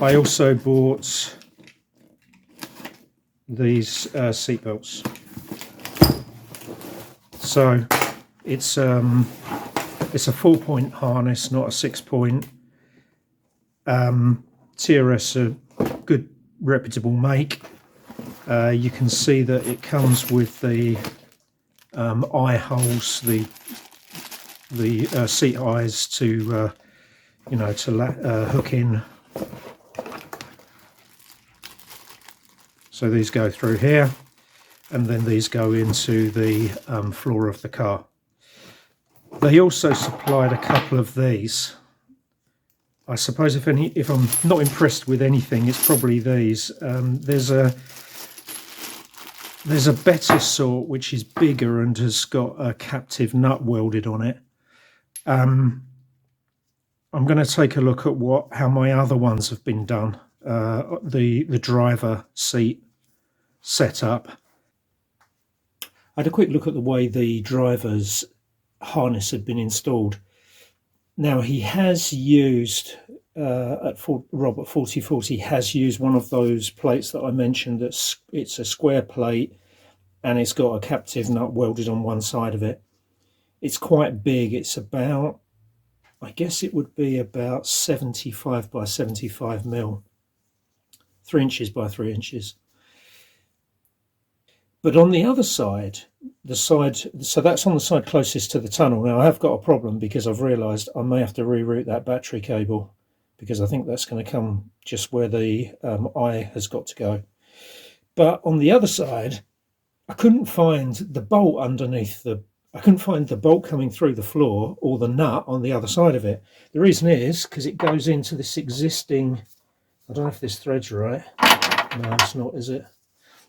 I also bought these seat belts. So it's a 4-point harness, not a 6-point. TRS, a good reputable make. You can see that it comes with the eye holes, the seat eyes to hook in. So these go through here, and then these go into the floor of the car. They also supplied a couple of these. I suppose if I'm not impressed with anything, it's probably these. There's a better sort which is bigger and has got a captive nut welded on it. I'm going to take a look at how my other ones have been done. The driver seat setup. I had a quick look at the way the driver's harness had been installed. Now he has used Robert 4040 has used one of those plates that I mentioned. It's a square plate and it's got a captive nut welded on one side of it. It's quite big. It's about, I guess it would be about 75 by 75 mil, 3 inches by 3 inches. But on the other side, so that's on the side closest to the tunnel. Now I have got a problem because I've realised I may have to reroute that battery cable, because I think that's going to come just where the eye has got to go. But on the other side, I couldn't find the bolt underneath I couldn't find the bolt coming through the floor or the nut on the other side of it. The reason is because it goes into this existing, I don't know if this thread's right. No, it's not, is it?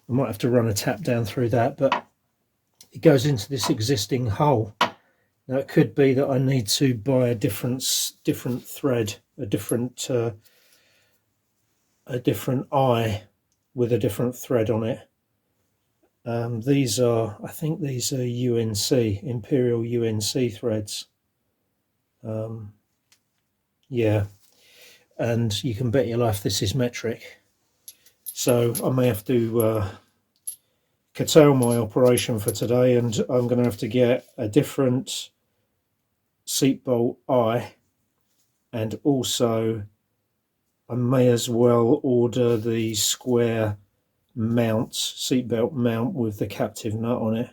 I might have to run a tap down through that, but it goes into this existing hole. Now it could be that I need to buy a different thread, a different eye with a different thread on it. I think these are UNC, Imperial UNC threads. Yeah, and you can bet your life this is metric. So I may have to curtail my operation for today, and I'm going to have to get a different seat bolt eye, and also I may as well order the square mount, seatbelt mount with the captive nut on it.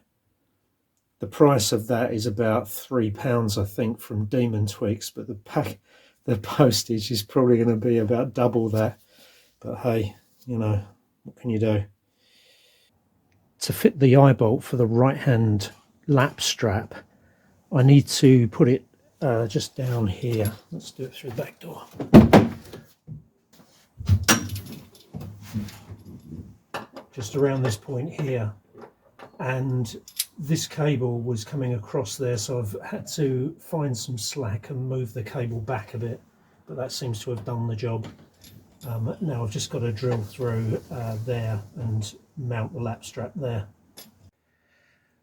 The price of that is about £3, I think, from Demon Twigs, but the postage is probably going to be about double that. But hey, you know, what can you do? To fit the eye bolt for the right hand lap strap, I need to put it just down here. Let's do it through the back door. Just around this point here, and this cable was coming across there, so I've had to find some slack and move the cable back a bit, but that seems to have done the job. Now I've just got to drill through there and mount the lap strap there.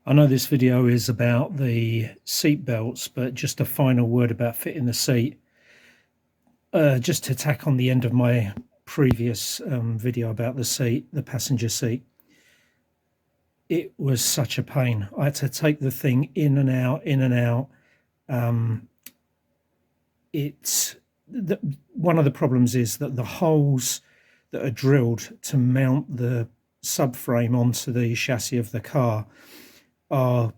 I know this video is about the seat belts, but just a final word about fitting the seat. Just to tack on the end of my previous video about the seat, the passenger seat. It was such a pain. I had to take the thing in and out, in and out. One of the problems is that the holes that are drilled to mount the subframe onto the chassis of the car are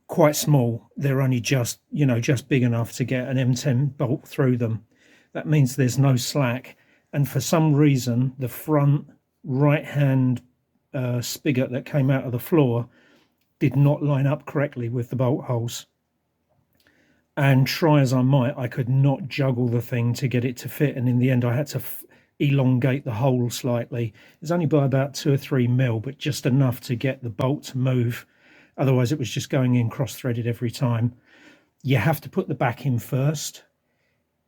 quite small. They're only just big enough to get an M10 bolt through them. That means there's no slack, and for some reason the front right hand spigot that came out of the floor did not line up correctly with the bolt holes, and try as I might, I could not juggle the thing to get it to fit, and in the end I had to elongate the hole slightly. It's only by about 2 or 3 mil, but just enough to get the bolt to move. Otherwise it was just going in cross-threaded every time. You have to put the back in first.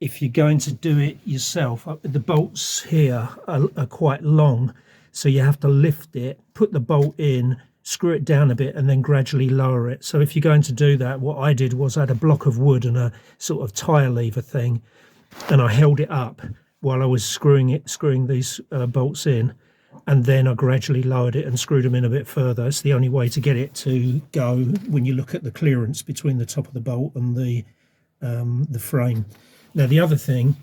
If you're going to do it yourself, the bolts here are quite long, so you have to lift it, put the bolt in, screw it down a bit, and then gradually lower it. So if you're going to do that, what I did was I had a block of wood and a sort of tyre lever thing, and I held it up while I was screwing these bolts in, and then I gradually lowered it and screwed them in a bit further. It's the only way to get it to go when you look at the clearance between the top of the bolt and the frame. Now the other thing,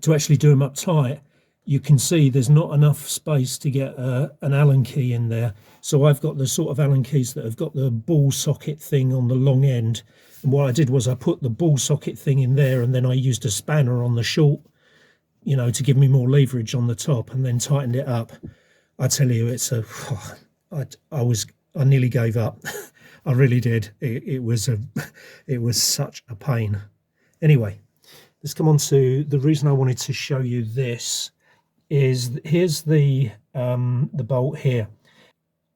to actually do them up tight, you can see there's not enough space to get an Allen key in there. So I've got the sort of Allen keys that have got the ball socket thing on the long end. And what I did was I put the ball socket thing in there, and then I used a spanner on the short, you know, to give me more leverage on the top, and then tightened it up. I tell you, it's a, I nearly gave up. I really did. It was such a pain. Anyway, let's come on to the reason I wanted to show you this. Here's the bolt here.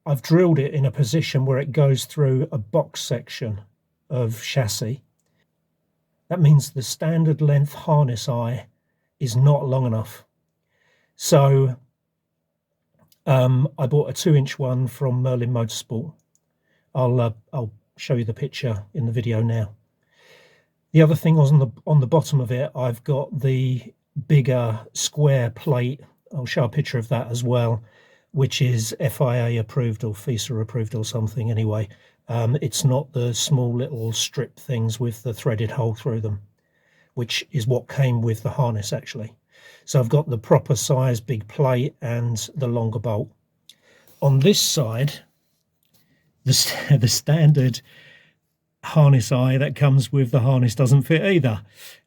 I've drilled it in a position where it goes through a box section of chassis. That means the standard length harness eye is not long enough. So I bought a 2-inch one from Merlin Motorsport. I'll show you the picture in the video now. The other thing was on the bottom of it, I've got the bigger square plate. I'll show a picture of that as well, which is FIA approved or FISA approved or something anyway. It's not the small little strip things with the threaded hole through them, which is what came with the harness actually. So I've got the proper size big plate and the longer bolt. On this side, the standard harness eye that comes with the harness doesn't fit either,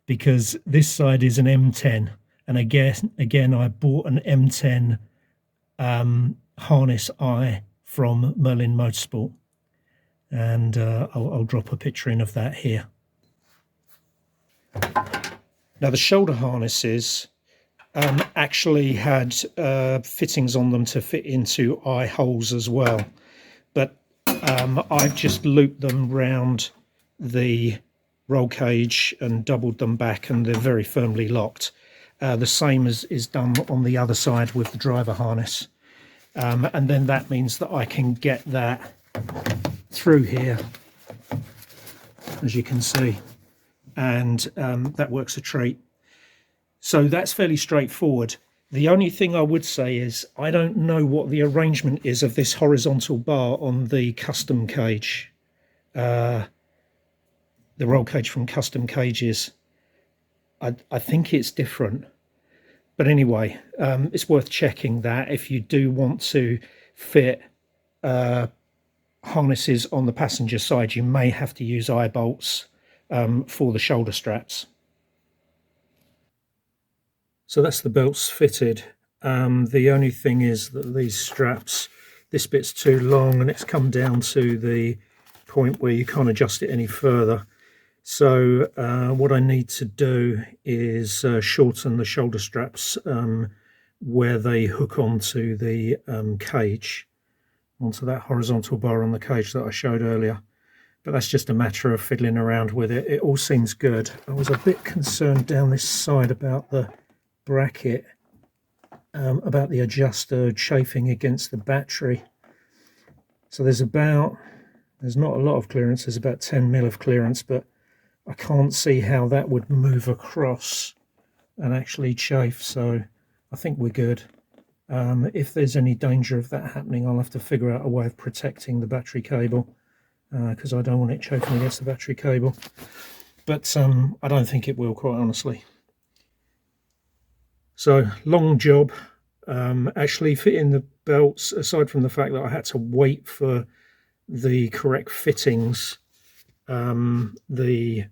because this side is an M10, and again I bought an M10 harness eye from Merlin Motorsport, and I'll drop a picture in of that here. Now the shoulder harnesses actually had fittings on them to fit into eye holes as well, but I've just looped them round the roll cage and doubled them back, and they're very firmly locked. The same as is done on the other side with the driver harness, and then that means that I can get that through here, as you can see, and that works a treat. So that's fairly straightforward. The only thing I would say is I don't know what the arrangement is of this horizontal bar on the custom cage, the roll cage from Custom Cages. I think it's different, but anyway, it's worth checking that if you do want to fit harnesses on the passenger side. You may have to use eye bolts for the shoulder straps. So that's the belts fitted. The only thing is that these straps, this bit's too long and it's come down to the point where you can't adjust it any further. So what I need to do is shorten the shoulder straps where they hook onto the cage, onto that horizontal bar on the cage that I showed earlier. But that's just a matter of fiddling around with it. It all seems good. I was a bit concerned down this side about the bracket, about the adjuster chafing against the battery. So there's not a lot of clearance, there's about 10 mil of clearance, but I can't see how that would move across and actually chafe, so I think we're good. If there's any danger of that happening, I'll have to figure out a way of protecting the battery cable, because I don't want it chafing against the battery cable, but I don't think it will, quite honestly. So long job. Actually fitting the belts, aside from the fact that I had to wait for the correct fittings, the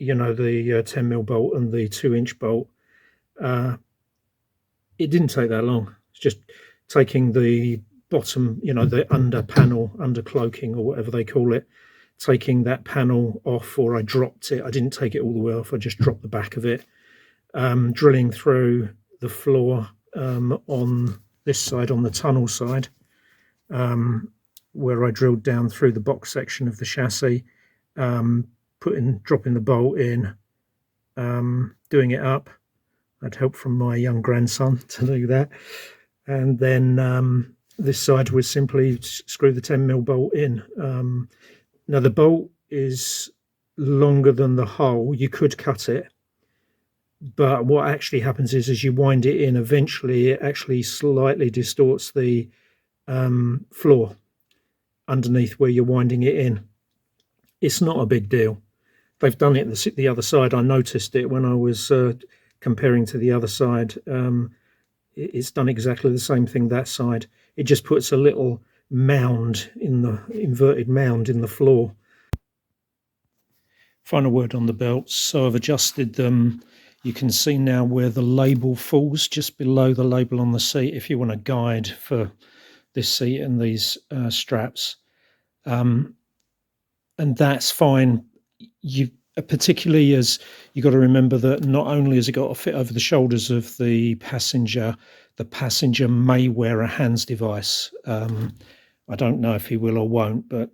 10 mil bolt and the 2-inch bolt, it didn't take that long. It's just taking the bottom, the under panel, under cloaking or whatever they call it, taking that panel off, or I dropped it. I didn't take it all the way off, I just dropped the back of it. Drilling through the floor on this side, on the tunnel side, where I drilled down through the box section of the chassis, dropping the bolt in, doing it up. I had help from my young grandson to do that, and then this side was simply screw the 10 mil bolt in. Now the bolt is longer than the hole. You could cut it, but what actually happens is as you wind it in, eventually it actually slightly distorts the floor underneath where you're winding it in. It's not a big deal. They've done it the other side. I noticed it when I was comparing to the other side. It's done exactly the same thing that side. It just puts a little mound in the inverted mound in the floor. Final word on the belts. So I've adjusted them. You can see now where the label falls, just below the label on the seat, if you want a guide for this seat and these straps. And that's fine. You particularly as you got to remember that not only has it got to fit over the shoulders of the passenger may wear a hands device. I don't know if he will or won't, but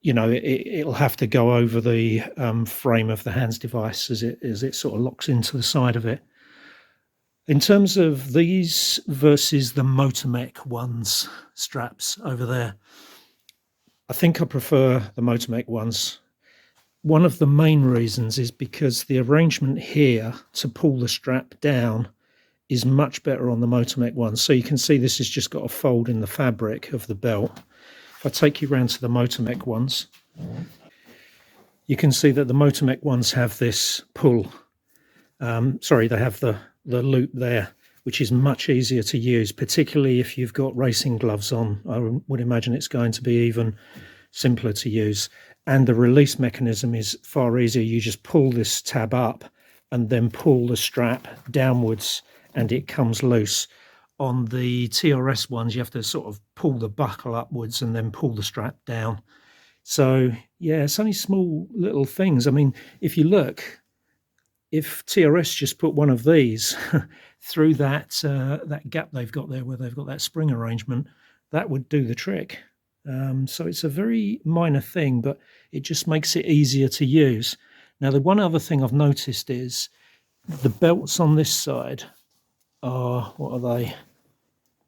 you know, it'll have to go over the frame of the hands device as it sort of locks into the side of it. In terms of these versus the Motormech ones straps over there, I think I prefer the Motormech ones. One of the main reasons is because the arrangement here to pull the strap down is much better on the Motormech ones. So you can see this has just got a fold in the fabric of the belt. If I take you round to the Motormech ones, you can see that the Motormech ones have this pull. Sorry, they have the loop there, which is much easier to use, particularly if you've got racing gloves on. I would imagine it's going to be even simpler to use. And the release mechanism is far easier. You just pull this tab up and then pull the strap downwards and it comes loose. On the TRS ones, you have to sort of pull the buckle upwards and then pull the strap down. So, yeah, it's only small little things. I mean, if you look, if TRS just put one of these through that gap they've got there where they've got that spring arrangement, that would do the trick. So it's a very minor thing, but it just makes it easier to use. Now, the one other thing I've noticed is the belts on this side are, what are they?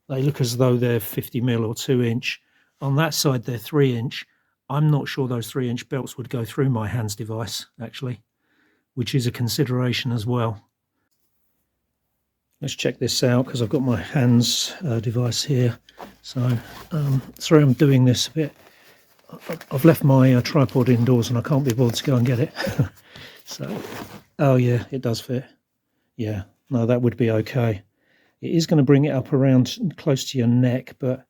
They look as though they're 50mm or 2-inch. On that side, they're 3-inch. I'm not sure those 3-inch belts would go through my hands device, actually, which is a consideration as well. Let's check this out because I've got my hands device here. So, sorry I'm doing this a bit. I've left my tripod indoors and I can't be bothered to go and get it. So, oh yeah, it does fit. Yeah, no, that would be okay. It is going to bring it up around close to your neck, but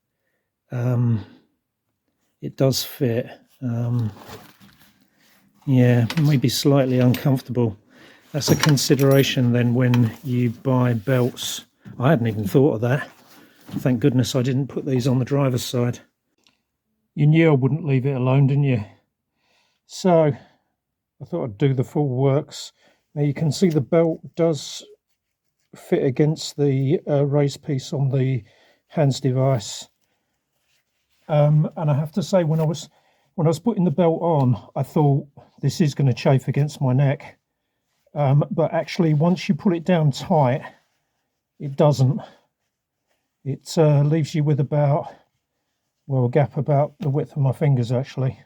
it does fit. Yeah, maybe slightly uncomfortable. That's a consideration then when you buy belts. I hadn't even thought of that. Thank goodness I didn't put these on the driver's side. You knew I wouldn't leave it alone, didn't you? So I thought I'd do the full works. Now you can see the belt does fit against the raise piece on the hands device. And I have to say, when I was putting the belt on, I thought this is going to chafe against my neck. But actually, once you pull it down tight, it doesn't. It leaves you with about, well, a gap about the width of my fingers, actually.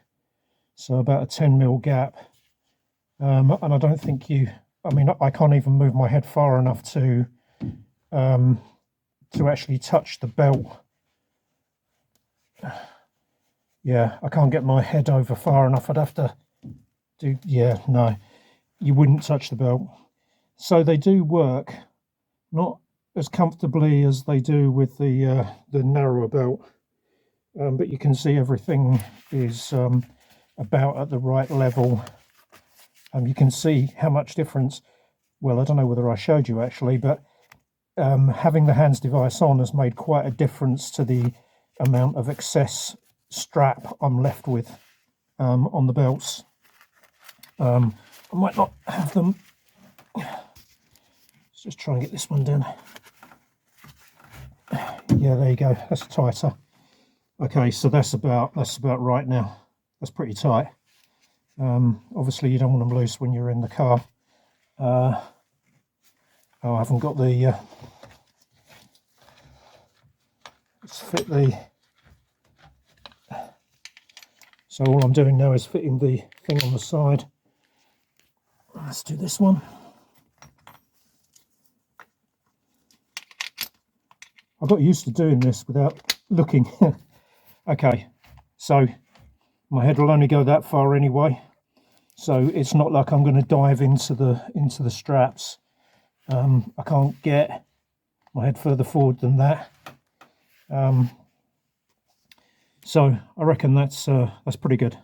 So about a 10mm gap. And I don't think I mean, I can't even move my head far enough to actually touch the belt. Yeah, I can't get my head over far enough. I'd have to do, yeah, no, you wouldn't touch the belt. So they do work, not as comfortably as they do with the narrower belt, but you can see everything is about at the right level. You can see how much difference, well, I don't know whether I showed you actually, but having the hands device on has made quite a difference to the amount of excess strap I'm left with on the belts. I might not have them. Let's just try and get this one down. Yeah, there you go. That's tighter. Okay, so that's about right now. That's pretty tight. Obviously, you don't want them loose when you're in the car. Oh, I haven't got the. Let's fit the. So all I'm doing now is fitting the thing on the side. Let's do this one. I got used to doing this without looking. Okay, so my head will only go that far anyway, so it's not like I'm going to dive into the straps. I can't get my head further forward than that. So I reckon that's pretty good.